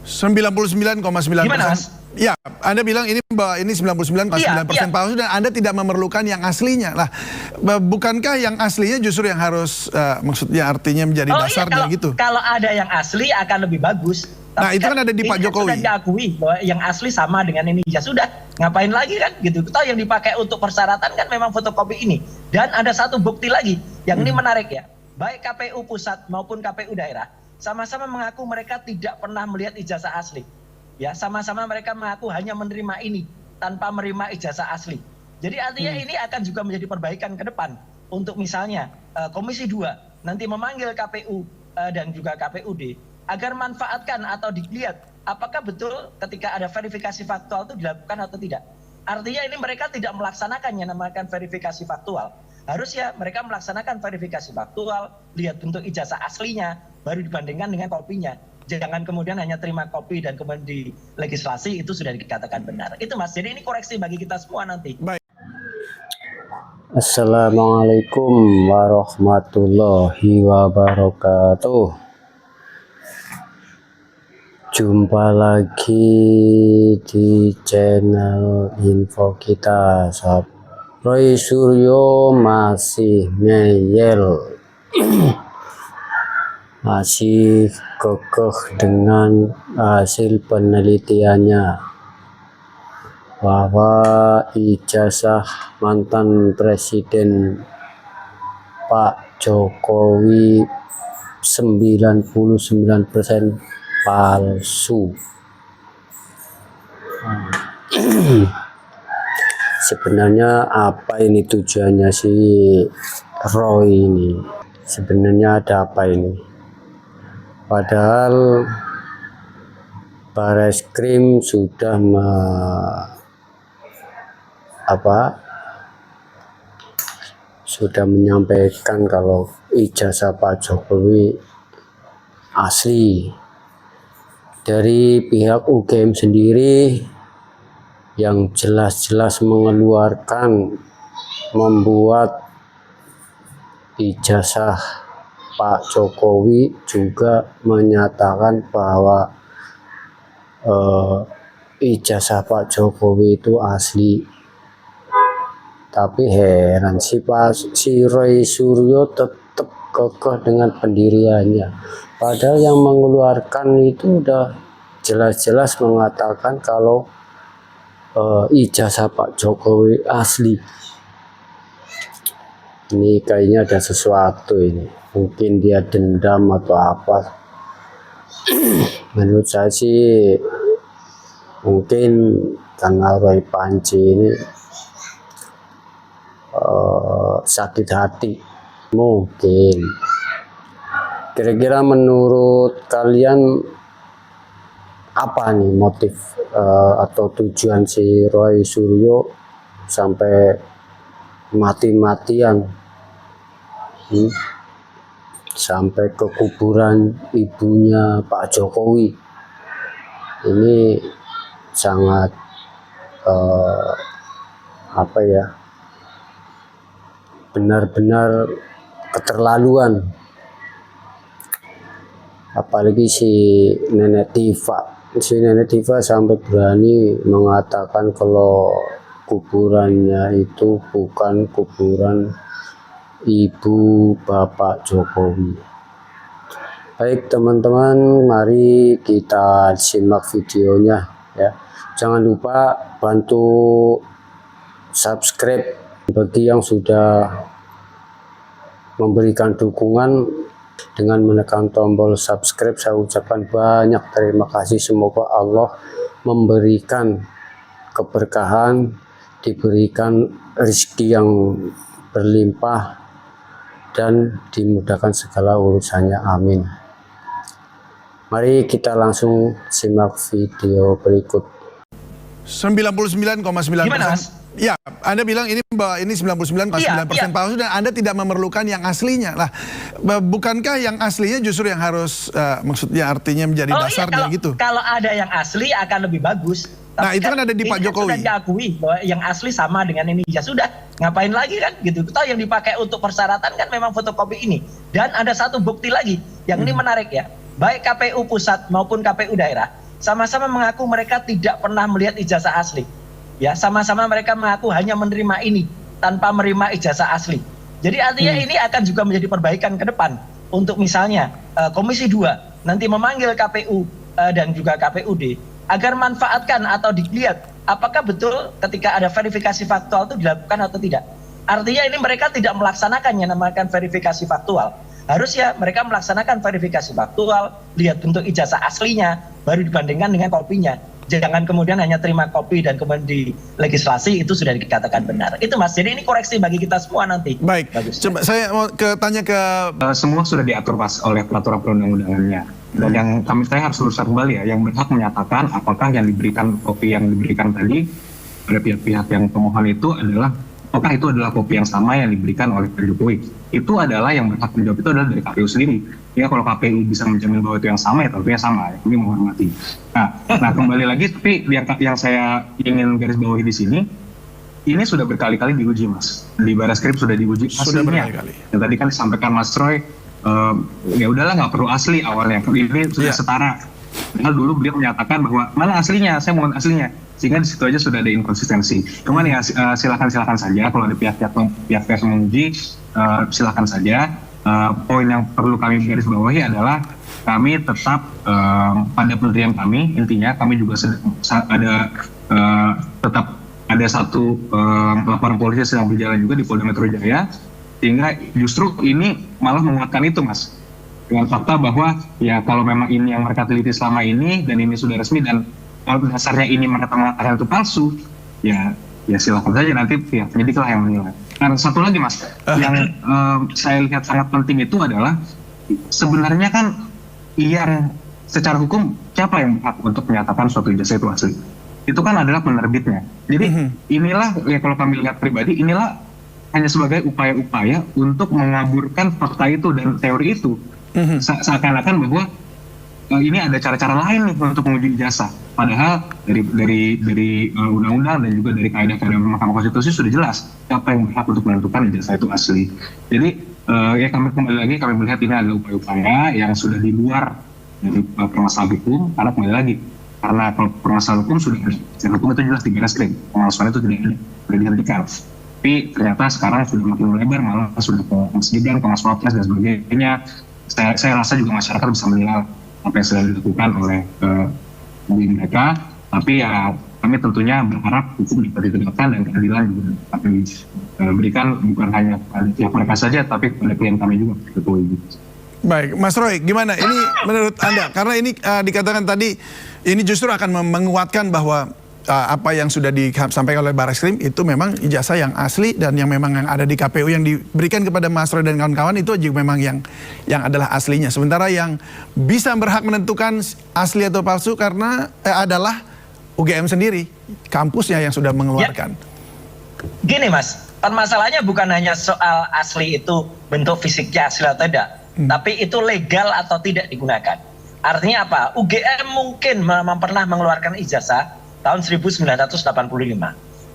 99,9%. Mas? Ya, Anda bilang ini 99,9% palsu dan Anda tidak memerlukan yang aslinya. Lah, bukankah yang aslinya justru yang harus maksudnya artinya menjadi dasarnya gitu? Kalau ada yang asli akan lebih bagus. Nah, itu kan ada di Pak Jokowi. Sudah diakui bahwa yang asli sama dengan ini, ya sudah, ngapain lagi kan gitu. Toh yang dipakai untuk persyaratan kan memang fotokopi ini. Dan ada satu bukti lagi, yang ini menarik ya. Baik KPU pusat maupun KPU daerah sama-sama mengaku mereka tidak pernah melihat ijazah asli. Ya, sama-sama mereka mengaku hanya menerima ini tanpa menerima ijazah asli. Jadi artinya ini akan juga menjadi perbaikan ke depan untuk misalnya Komisi 2 nanti memanggil KPU dan juga KPUD agar manfaatkan atau dilihat apakah betul ketika ada verifikasi faktual itu dilakukan atau tidak. Artinya ini mereka tidak melaksanakan yang namanya verifikasi faktual. Harusnya mereka melaksanakan verifikasi faktual, lihat bentuk ijazah aslinya, baru dibandingkan dengan kopinya. Jangan kemudian hanya terima kopi dan kemudian di legislasi itu sudah dikatakan benar. Itu Mas, jadi ini koreksi bagi kita semua nanti. Baik. Assalamualaikum warahmatullahi wabarakatuh. Jumpa lagi di channel info kita. Roy Suryo masih ngeyel. Masih kekeh dengan hasil penelitiannya bahwa ijazah mantan Presiden Pak Jokowi 99% palsu. Sebenarnya apa ini tujuannya si Roy ini? Sebenarnya ada apa ini? Padahal Bareskrim sudah menyampaikan kalau ijazah Pak Jokowi asli. Dari pihak UGM sendiri yang jelas-jelas membuat ijazah Pak Jokowi juga menyatakan bahwa ijazah Pak Jokowi itu asli. Tapi heran si Roy Suryo tetap kekeh dengan pendiriannya. Padahal yang mengeluarkan itu udah jelas-jelas mengatakan kalau ijazah Pak Jokowi asli. Ini kayaknya ada sesuatu ini. Mungkin dia dendam atau apa. Menurut saya sih mungkin karena Roy Panci ini sakit hati. Mungkin. Kira-kira menurut kalian apa nih motif atau tujuan si Roy Suryo sampai mati-matian sampai ke kuburan ibunya Pak Jokowi? Ini sangat benar-benar keterlaluan. Apalagi si Nenek Tiva sampai berani mengatakan kalau kuburannya itu bukan kuburan ibu Bapak Jokowi. Baik teman-teman, mari kita simak videonya ya. Jangan lupa bantu subscribe bagi yang sudah memberikan dukungan dengan menekan tombol subscribe. Saya ucapkan banyak terima kasih. Semoga Allah memberikan keberkahan, diberikan rezeki yang berlimpah dan dimudahkan segala urusannya. Amin. Mari kita langsung simak video berikut. 99,9%. Ya, Anda bilang ini 99,9% palsu dan Anda tidak memerlukan yang aslinya. Lah, bukankah yang aslinya justru yang harus maksudnya artinya menjadi dasarnya gitu? Kalau ada yang asli akan lebih bagus. Nah, itu kan ada di Pak Jokowi. Sudah diakui bahwa yang asli sama dengan ini, ya sudah, ngapain lagi kan gitu. Toh yang dipakai untuk persyaratan kan memang fotokopi ini. Dan ada satu bukti lagi, yang ini menarik ya. Baik KPU pusat maupun KPU daerah sama-sama mengaku mereka tidak pernah melihat ijazah asli. Ya, sama-sama mereka mengaku hanya menerima ini tanpa menerima ijazah asli. Jadi artinya ini akan juga menjadi perbaikan ke depan untuk misalnya Komisi 2 nanti memanggil KPU dan juga KPUD agar manfaatkan atau dilihat apakah betul ketika ada verifikasi faktual itu dilakukan atau tidak. Artinya ini mereka tidak melaksanakan yang namanya verifikasi faktual. Harusnya mereka melaksanakan verifikasi faktual, lihat bentuk ijazah aslinya, baru dibandingkan dengan kopinya. Jangan kemudian hanya terima kopi dan kemudian di legislasi itu sudah dikatakan benar. Itu Mas, jadi ini koreksi bagi kita semua nanti. Baik, bagus. Coba saya mau tanya ke... Semua sudah diatur Mas oleh peraturan perundang-undangannya. Dan yang saya harus luruskan kembali ya, yang berhak menyatakan apakah yang diberikan kopi yang diberikan tadi pada pihak-pihak yang pemohon itu adalah apakah itu adalah kopi yang sama yang diberikan oleh Pak Jokowi. Itu adalah yang berhak menjawab itu adalah dari KPU sendiri. Ya kalau KPU bisa menjamin bahwa itu yang sama ya tentunya sama. Ya, kami menghormati. Nah kembali lagi tapi yang saya ingin garis bawahi di sini, ini sudah berkali-kali diuji Mas. Di Barreskrim sudah diuji hasilnya. Sudah berkali-kali. Yang tadi kan disampaikan Mas Roy, ya udahlah nggak perlu asli awalnya. Ini sudah setara. Padahal dulu beliau menyatakan bahwa mana aslinya, saya mohon aslinya. Sehingga di situ aja sudah ada inkonsistensi. Cuman ya silakan saja kalau ada pihak-pihak menguji, silakan saja. Poin yang perlu kami garis bawahi adalah kami tetap pada pendirian kami, intinya kami juga tetap ada satu laporan polisi sedang berjalan juga di Polda Metro Jaya, sehingga justru ini malah menguatkan itu Mas, dengan fakta bahwa ya kalau memang ini yang mereka teliti selama ini dan ini sudah resmi dan kalau dasarnya ini mereka mengatakan itu palsu, ya silakan saja nanti pihak penyidik lah yang menilai. Nah satu lagi Mas, yang saya lihat sangat penting itu adalah sebenarnya kan yang secara hukum siapa yang berhak untuk menyatakan suatu ijazah itu asli? Itu kan adalah penerbitnya. Jadi inilah ya kalau kami lihat pribadi, inilah hanya sebagai upaya-upaya untuk mengaburkan fakta itu dan teori itu. Seakan-akan bahwa ini ada cara-cara lain nih untuk menguji ijazah. Padahal dari undang-undang dan juga dari kaidah-kaidah Mahkamah Konstitusi sudah jelas siapa yang berhak untuk menentukan ijazah itu asli. Jadi ya kami kembali lagi kami melihat ini adalah upaya-upaya yang sudah di luar dari permasalahan hukum. Karena kembali lagi karena kalau permasalahan hukum sudah ada, secara hukum itu jelas di Barreskrim, pemalsuan itu tidak ada, sudah dihentikan. Tapi ternyata sekarang sudah makin melebar, malah sudah ke Mas Gibran, ke Mas Wapres dan sebagainya. Saya rasa juga masyarakat bisa menilai apa yang sudah dilakukan oleh mereka, tapi ya kami tentunya berharap hukum dapat ditegakkan dan keadilan juga dapat diberikan bukan hanya pada pihak mereka saja, tapi pada klien kami juga. Baik, Mas Roy, gimana? Ini menurut Anda, karena ini dikatakan tadi, ini justru akan menguatkan bahwa apa yang sudah disampaikan oleh Barreskrim itu memang ijazah yang asli dan yang memang yang ada di KPU yang diberikan kepada Mas Roy dan kawan-kawan itu juga memang yang adalah aslinya. Sementara yang bisa berhak menentukan asli atau palsu karena adalah UGM sendiri, kampusnya yang sudah mengeluarkan. Ya. Gini Mas, permasalahannya bukan hanya soal asli itu bentuk fisiknya asli atau tidak, tapi itu legal atau tidak digunakan. Artinya apa? UGM mungkin pernah mengeluarkan ijazah tahun 1985.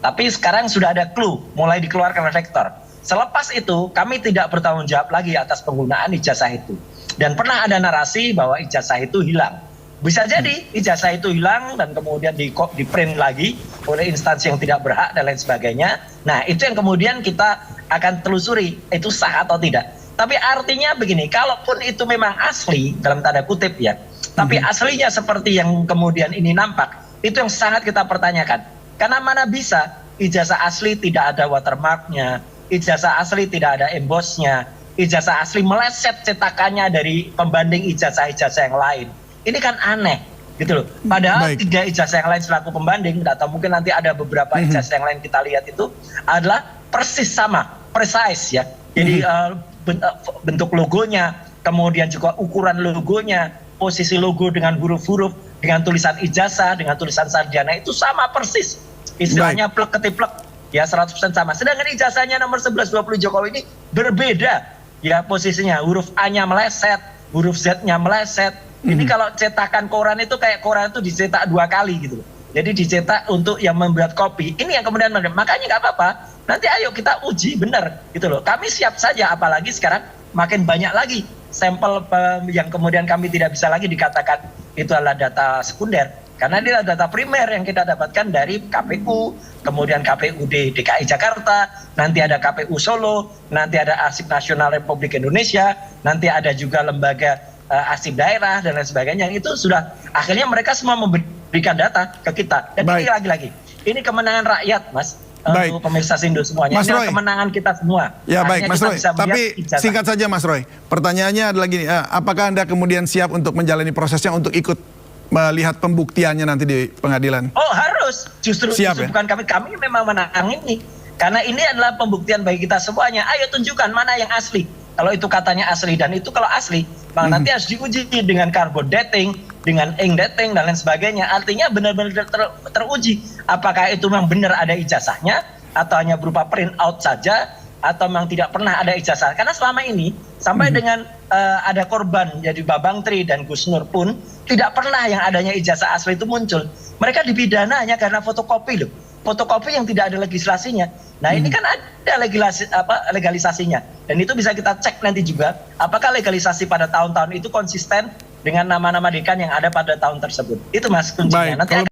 Tapi sekarang sudah ada clue, mulai dikeluarkan rektor. Selepas itu, kami tidak bertanggung jawab lagi atas penggunaan ijazah itu. Dan pernah ada narasi bahwa ijazah itu hilang. Bisa jadi ijazah itu hilang dan kemudian di print lagi oleh instansi yang tidak berhak dan lain sebagainya. Nah, itu yang kemudian kita akan telusuri, itu sah atau tidak. Tapi artinya begini, kalaupun itu memang asli, dalam tanda kutip ya, tapi aslinya seperti yang kemudian ini nampak, itu yang sangat kita pertanyakan. Karena mana bisa ijazah asli tidak ada watermarknya, ijazah asli tidak ada embossnya, ijazah asli meleset cetakannya dari pembanding ijazah-ijazah yang lain. Ini kan aneh gitu loh. Padahal tiga ijazah yang lain selaku pembanding, atau mungkin nanti ada beberapa ijazah yang lain kita lihat itu adalah persis sama, precise ya. Jadi bentuk logonya, kemudian juga ukuran logonya, posisi logo dengan huruf-huruf, dengan tulisan ijazah, dengan tulisan sarjana itu sama persis. Istilahnya plek ketiplek, ya 100% sama. Sedangkan ijazahnya nomor 1120 Jokowi ini berbeda. Ya posisinya, huruf A-nya meleset, huruf Z-nya meleset. Ini kalau cetakan koran itu kayak koran itu dicetak 2 kali gitu. Jadi dicetak untuk yang membuat kopi. Ini yang kemudian, makanya nggak apa-apa. Nanti ayo kita uji benar gitu loh. Kami siap saja, apalagi sekarang makin banyak lagi sampel yang kemudian kami tidak bisa lagi dikatakan itu adalah data sekunder. Karena dia adalah data primer yang kita dapatkan dari KPU, kemudian KPU di DKI Jakarta, nanti ada KPU Solo, nanti ada Arsip Nasional Republik Indonesia, nanti ada juga lembaga arsip daerah dan lain sebagainya. Itu sudah akhirnya mereka semua memberikan data ke kita. Dan ini lagi-lagi, ini kemenangan rakyat, Mas. Untuk pemirsa Sindo semuanya. Mas Ini Roy, kemenangan kita semua. Ya baik, Mas Roy. Tapi ijazah. singkat saja, Mas Roy. Pertanyaannya adalah gini, apakah Anda kemudian siap untuk menjalani prosesnya untuk ikut melihat pembuktiannya nanti di pengadilan? Oh harus, justru Siap, ya? bukan kami memang menang ini. Karena ini adalah pembuktian bagi kita semuanya. Ayo tunjukkan mana yang asli. Kalau itu katanya asli dan itu kalau asli, bang nanti harus diuji dengan carbon dating, dengan ink dating dan lain sebagainya. Artinya benar-benar teruji. Apakah itu memang benar ada ijazahnya atau hanya berupa print out saja atau memang tidak pernah ada ijazah. Karena selama ini sampai dengan ada korban jadi Babang Tri dan Gus Nur pun tidak pernah yang adanya ijazah asli itu muncul. Mereka dipidana hanya karena fotokopi loh. Fotokopi yang tidak ada legislasinya. Nah ini kan ada legalisasinya. Dan itu bisa kita cek nanti juga apakah legalisasi pada tahun-tahun itu konsisten dengan nama-nama dekan yang ada pada tahun tersebut. Itu Mas kuncinya. Baik, Nanti